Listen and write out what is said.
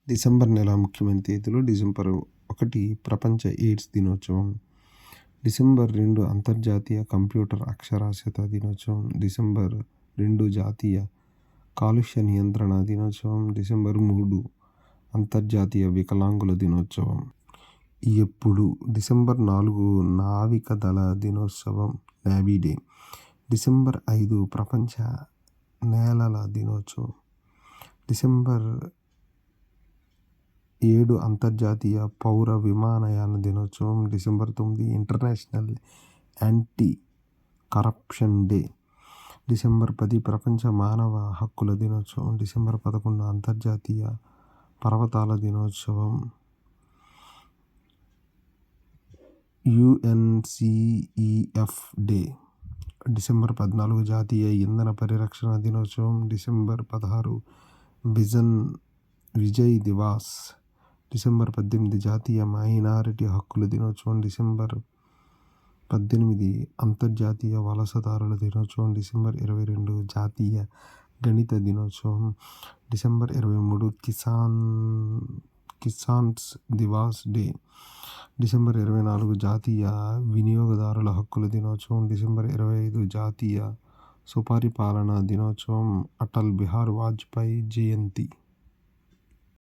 December నెల ముఖ్యమైన తేదీలు: డిసెంబర్ 1 ప్రపంచ ఎయిడ్స్ దినోత్సవం, డిసెంబర్ 2 అంతర్జాతీయ కంప్యూటర్ అక్షరాస్యత దినోత్సవం, డిసెంబర్ 2 జాతీయ కాలుష్య నియంత్రణ దినోత్సవం, డిసెంబర్ 3 అంతర్జాతీయ వికలాంగుల దినోత్సవం. ఎప్పుడు: డిసెంబర్ 4 నావికాదళ దినోత్సవం నేవీ డే, డిసెంబర్ 5 ప్రపంచ నేలల దినోత్సవం, డిసెంబర్ 7 అంతర్జాతీయ పౌర విమానయాన దినోత్సవం, December 9 international anti corruption day, December 10 ప్రపంచ మానవ హక్కుల దినోత్సవం, డిసెంబర్ 11 అంతర్జాతీయ పర్వతాల దినోత్సవం, యుఎన్సిఈఎఫ్ డే, డిసెంబర్ 14 జాతీయ ఇంధన పరిరక్షణ దినోత్సవం, డిసెంబర్ 16 విజయ్ దివాస్, డిసెంబర్ 18 జాతీయ మైనారిటీ హక్కుల దినోత్సవం, డిసెంబర్ 18 అంతర్జాతీయ వలసదారుల దినోత్సవం, డిసెంబర్ 22 జాతీయ గణిత దినోత్సవం, డిసెంబర్ 23 కిసాన్స్ దివాస్ డే, డిసెంబర్ 24 జాతీయ వినియోగదారుల హక్కుల దినోత్సవం, డిసెంబర్ 25 జాతీయ సుపరిపాలన దినోత్సవం, అటల్ బిహారీ వాజ్పేయి జయంతి.